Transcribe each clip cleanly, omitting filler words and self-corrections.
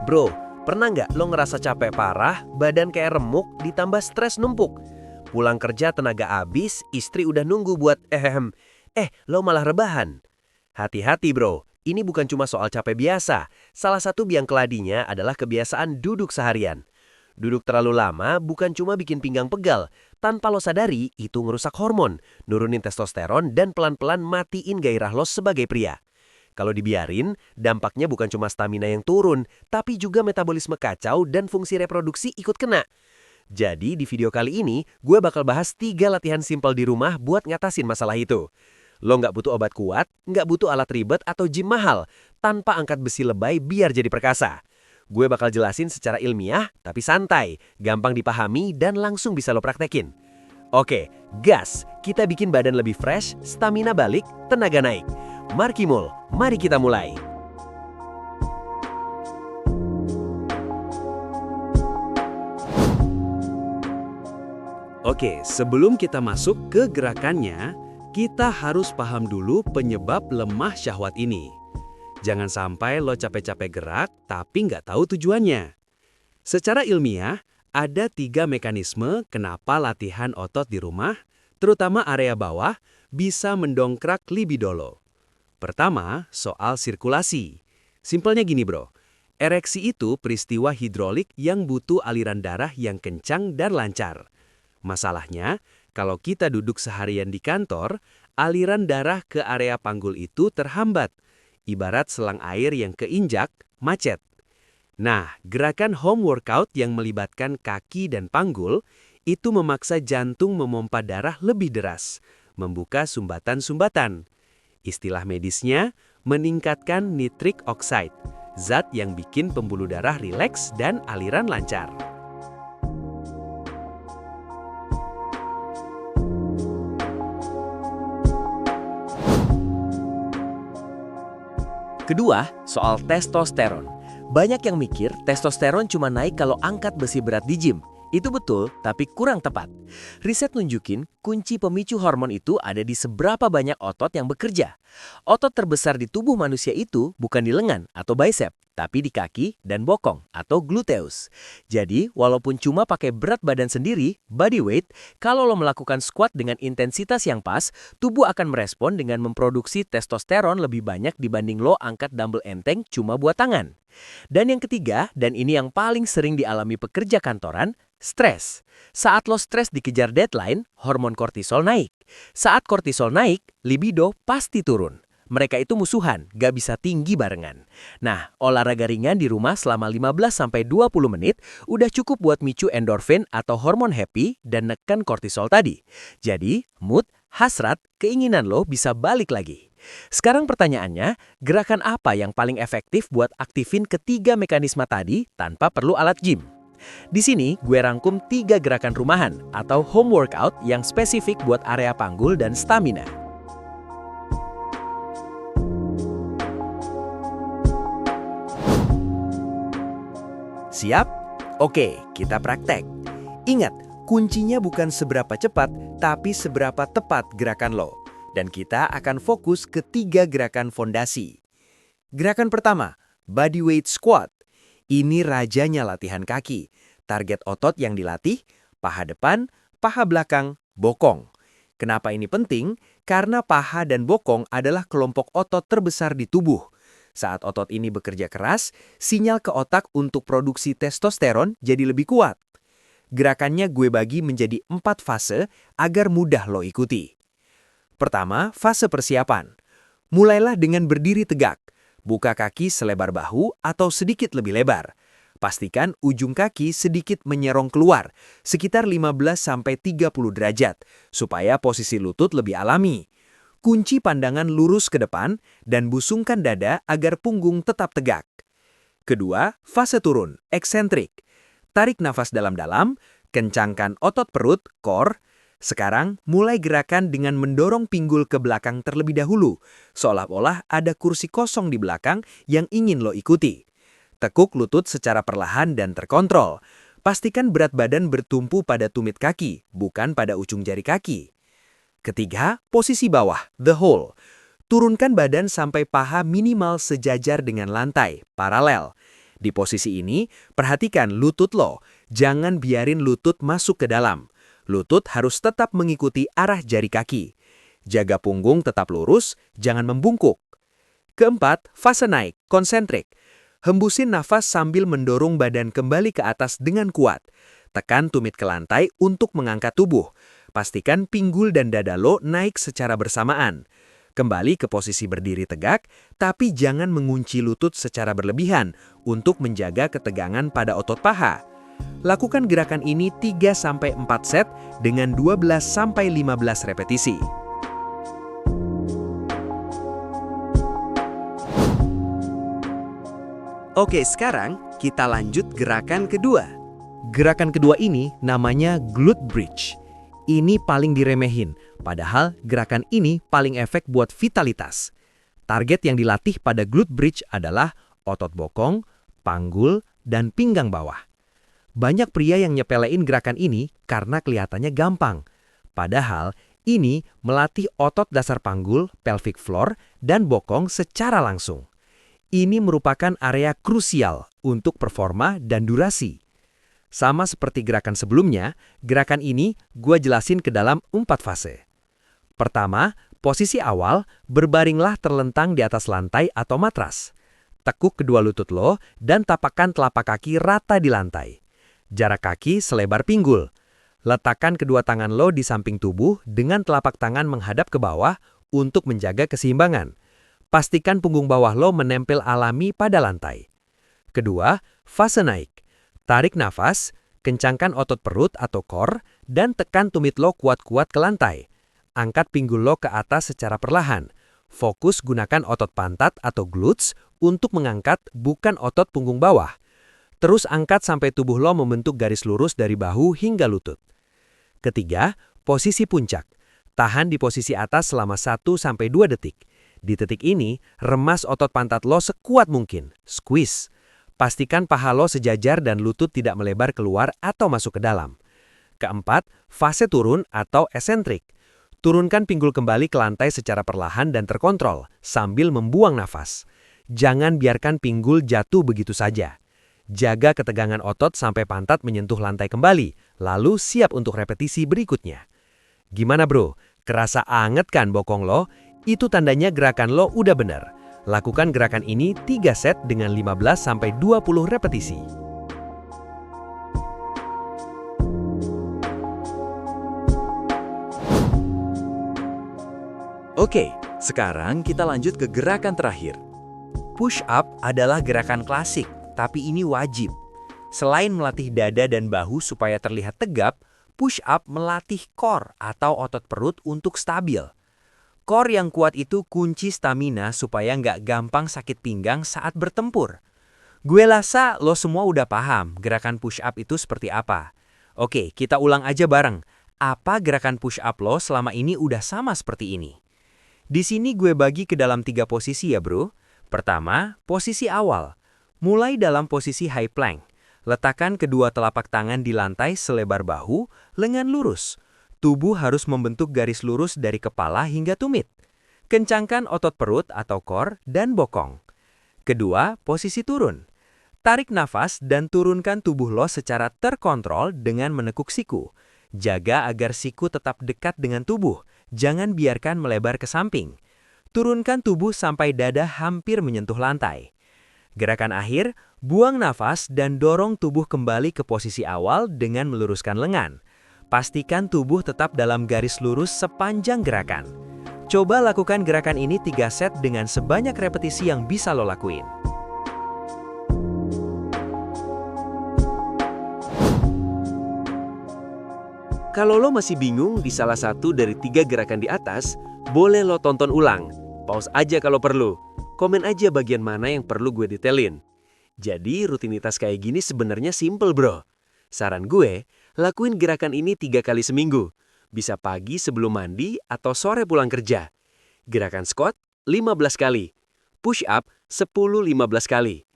Bro, pernah nggak lo ngerasa capek parah, badan kayak remuk, ditambah stres numpuk? Pulang kerja tenaga habis, istri udah nunggu buat lo malah rebahan. Hati-hati bro, ini bukan cuma soal capek biasa. Salah satu biang keladinya adalah kebiasaan duduk seharian. Duduk terlalu lama bukan cuma bikin pinggang pegal. Tanpa lo sadari, itu ngerusak hormon, nurunin testosteron, dan pelan-pelan matiin gairah lo sebagai pria. Kalau dibiarin, dampaknya bukan cuma stamina yang turun, tapi juga metabolisme kacau dan fungsi reproduksi ikut kena. Jadi di video kali ini, gue bakal bahas 3 latihan simpel di rumah buat ngatasin masalah itu. Lo nggak butuh obat kuat, nggak butuh alat ribet atau gym mahal, tanpa angkat besi lebay biar jadi perkasa. Gue bakal jelasin secara ilmiah, tapi santai, gampang dipahami, dan langsung bisa lo praktekin. Oke, gas, kita bikin badan lebih fresh, stamina balik, tenaga naik. Markimul, mari kita mulai. Oke, sebelum kita masuk ke gerakannya, kita harus paham dulu penyebab lemah syahwat ini. Jangan sampai lo capek-capek gerak tapi nggak tahu tujuannya. Secara ilmiah, ada 3 mekanisme kenapa latihan otot di rumah, terutama area bawah, bisa mendongkrak libido lo. Pertama, soal sirkulasi. Simpelnya gini bro, ereksi itu peristiwa hidrolik yang butuh aliran darah yang kencang dan lancar. Masalahnya, kalau kita duduk seharian di kantor, aliran darah ke area panggul itu terhambat, ibarat selang air yang keinjak, macet. Nah, gerakan home workout yang melibatkan kaki dan panggul, itu memaksa jantung memompa darah lebih deras, membuka sumbatan-sumbatan. Istilah medisnya, meningkatkan nitric oxide, zat yang bikin pembuluh darah rileks dan aliran lancar. Kedua, soal testosteron. Banyak yang mikir testosteron cuma naik kalau angkat besi berat di gym. Itu betul, tapi kurang tepat. Riset nunjukin kunci pemicu hormon itu ada di seberapa banyak otot yang bekerja. Otot terbesar di tubuh manusia itu bukan di lengan atau bicep, tapi di kaki dan bokong atau gluteus. Jadi, walaupun cuma pakai berat badan sendiri, body weight, kalau lo melakukan squat dengan intensitas yang pas, tubuh akan merespon dengan memproduksi testosteron lebih banyak dibanding lo angkat dumbbell enteng cuma buat tangan. Dan yang ketiga, dan ini yang paling sering dialami pekerja kantoran, stres. Saat lo stres dikejar deadline, hormon kortisol naik. Saat kortisol naik, libido pasti turun. Mereka itu musuhan, gak bisa tinggi barengan. Nah, olahraga ringan di rumah selama 15-20 menit udah cukup buat micu endorfin atau hormon happy dan neken kortisol tadi. Jadi, mood, hasrat, keinginan lo bisa balik lagi. Sekarang pertanyaannya, gerakan apa yang paling efektif buat aktifin ketiga mekanisme tadi tanpa perlu alat gym? Di sini gue rangkum 3 gerakan rumahan atau home workout yang spesifik buat area panggul dan stamina. Siap? Oke, kita praktek. Ingat, kuncinya bukan seberapa cepat, tapi seberapa tepat gerakan lo. Dan kita akan fokus ke 3 gerakan fondasi. Gerakan pertama, body weight squat. Ini rajanya latihan kaki. Target otot yang dilatih, paha depan, paha belakang, bokong. Kenapa ini penting? Karena paha dan bokong adalah kelompok otot terbesar di tubuh. Saat otot ini bekerja keras, sinyal ke otak untuk produksi testosteron jadi lebih kuat. Gerakannya gue bagi menjadi 4 fase agar mudah lo ikuti. Pertama, fase persiapan. Mulailah dengan berdiri tegak. Buka kaki selebar bahu atau sedikit lebih lebar. Pastikan ujung kaki sedikit menyerong keluar, sekitar 15-30 derajat, supaya posisi lutut lebih alami. Kunci pandangan lurus ke depan dan busungkan dada agar punggung tetap tegak. Kedua, fase turun, eksentrik. Tarik nafas dalam-dalam, kencangkan otot perut, core. Sekarang, mulai gerakan dengan mendorong pinggul ke belakang terlebih dahulu, seolah-olah ada kursi kosong di belakang yang ingin lo ikuti. Tekuk lutut secara perlahan dan terkontrol. Pastikan berat badan bertumpu pada tumit kaki, bukan pada ujung jari kaki. Ketiga, posisi bawah, the hole. Turunkan badan sampai paha minimal sejajar dengan lantai, paralel. Di posisi ini, perhatikan lutut lo. Jangan biarin lutut masuk ke dalam. Lutut harus tetap mengikuti arah jari kaki. Jaga punggung tetap lurus, jangan membungkuk. Keempat, fase naik, konsentrik. Hembusin nafas sambil mendorong badan kembali ke atas dengan kuat. Tekan tumit ke lantai untuk mengangkat tubuh. Pastikan pinggul dan dada lo naik secara bersamaan. Kembali ke posisi berdiri tegak, tapi jangan mengunci lutut secara berlebihan untuk menjaga ketegangan pada otot paha. Lakukan gerakan ini 3-4 set dengan 12-15 repetisi. Oke, sekarang kita lanjut gerakan kedua. Gerakan kedua ini namanya glute bridge. Ini paling diremehin, padahal gerakan ini paling efek buat vitalitas. Target yang dilatih pada glute bridge adalah otot bokong, panggul, dan pinggang bawah. Banyak pria yang nyepelein gerakan ini karena kelihatannya gampang. Padahal ini melatih otot dasar panggul, pelvic floor, dan bokong secara langsung. Ini merupakan area krusial untuk performa dan durasi. Sama seperti gerakan sebelumnya, gerakan ini gue jelasin ke dalam 4 fase. Pertama, posisi awal, berbaringlah terlentang di atas lantai atau matras. Tekuk kedua lutut lo dan tapakkan telapak kaki rata di lantai. Jarak kaki selebar pinggul. Letakkan kedua tangan lo di samping tubuh dengan telapak tangan menghadap ke bawah untuk menjaga keseimbangan. Pastikan punggung bawah lo menempel alami pada lantai. Kedua, fase naik. Tarik nafas, kencangkan otot perut atau core, dan tekan tumit lo kuat-kuat ke lantai. Angkat pinggul lo ke atas secara perlahan. Fokus gunakan otot pantat atau glutes untuk mengangkat, bukan otot punggung bawah. Terus angkat sampai tubuh lo membentuk garis lurus dari bahu hingga lutut. Ketiga, posisi puncak. Tahan di posisi atas selama 1-2 detik. Di detik ini, remas otot pantat lo sekuat mungkin. Squeeze. Pastikan paha lo sejajar dan lutut tidak melebar keluar atau masuk ke dalam. Keempat, fase turun atau esentrik. Turunkan pinggul kembali ke lantai secara perlahan dan terkontrol, sambil membuang nafas. Jangan biarkan pinggul jatuh begitu saja. Jaga ketegangan otot sampai pantat menyentuh lantai kembali, lalu siap untuk repetisi berikutnya. Gimana bro? Kerasa anget kan bokong lo? Itu tandanya gerakan lo udah bener. Lakukan gerakan ini 3 set dengan 15-20 repetisi. Oke, sekarang kita lanjut ke gerakan terakhir. Push up adalah gerakan klasik, tapi ini wajib. Selain melatih dada dan bahu supaya terlihat tegap, push up melatih core atau otot perut untuk stabil. Core yang kuat itu kunci stamina supaya nggak gampang sakit pinggang saat bertempur. Gue rasa lo semua udah paham gerakan push up itu seperti apa. Oke, kita ulang aja bareng. Apa gerakan push up lo selama ini udah sama seperti ini? Di sini gue bagi ke dalam 3 posisi ya bro. Pertama, posisi awal. Mulai dalam posisi high plank. Letakkan kedua telapak tangan di lantai selebar bahu, lengan lurus. Tubuh harus membentuk garis lurus dari kepala hingga tumit. Kencangkan otot perut atau core dan bokong. Kedua, posisi turun. Tarik nafas dan turunkan tubuh lo secara terkontrol dengan menekuk siku. Jaga agar siku tetap dekat dengan tubuh, jangan biarkan melebar ke samping. Turunkan tubuh sampai dada hampir menyentuh lantai. Gerakan akhir, buang nafas dan dorong tubuh kembali ke posisi awal dengan meluruskan lengan. Pastikan tubuh tetap dalam garis lurus sepanjang gerakan. Coba lakukan gerakan ini 3 set dengan sebanyak repetisi yang bisa lo lakuin. Kalau lo masih bingung di salah satu dari 3 gerakan di atas, boleh lo tonton ulang. Pause aja kalau perlu. Komen aja bagian mana yang perlu gue detailin. Jadi rutinitas kayak gini sebenarnya simple bro. Saran gue, lakuin gerakan ini 3 kali seminggu. Bisa pagi sebelum mandi atau sore pulang kerja. Gerakan squat 15 kali. Push up 10-15 kali.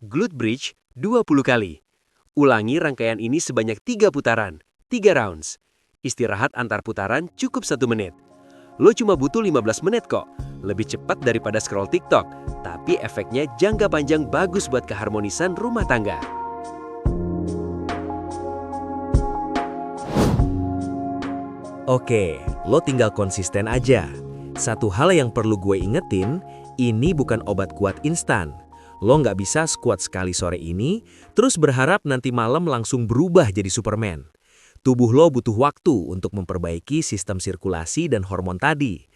Glute bridge 20 kali. Ulangi rangkaian ini sebanyak 3 putaran, 3 rounds. Istirahat antar putaran cukup 1 menit. Lo cuma butuh 15 menit kok. Lebih cepat daripada scroll TikTok, tapi efeknya jangka panjang bagus buat keharmonisan rumah tangga. Oke, lo tinggal konsisten aja. Satu hal yang perlu gue ingetin, ini bukan obat kuat instan. Lo nggak bisa squat sekali sore ini, terus berharap nanti malam langsung berubah jadi Superman. Tubuh lo butuh waktu untuk memperbaiki sistem sirkulasi dan hormon tadi.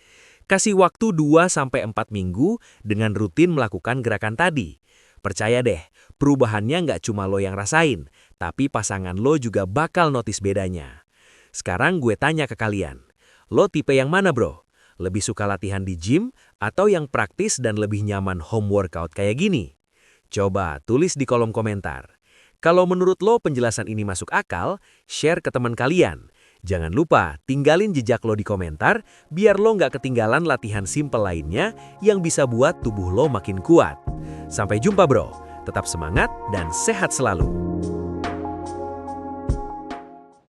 Kasih waktu 2-4 minggu dengan rutin melakukan gerakan tadi. Percaya deh, perubahannya nggak cuma lo yang rasain, tapi pasangan lo juga bakal notice bedanya. Sekarang gue tanya ke kalian, lo tipe yang mana bro? Lebih suka latihan di gym atau yang praktis dan lebih nyaman home workout kayak gini? Coba tulis di kolom komentar. Kalau menurut lo penjelasan ini masuk akal, share ke teman kalian. Jangan lupa tinggalin jejak lo di komentar biar lo nggak ketinggalan latihan simple lainnya yang bisa buat tubuh lo makin kuat. Sampai jumpa bro, tetap semangat dan sehat selalu.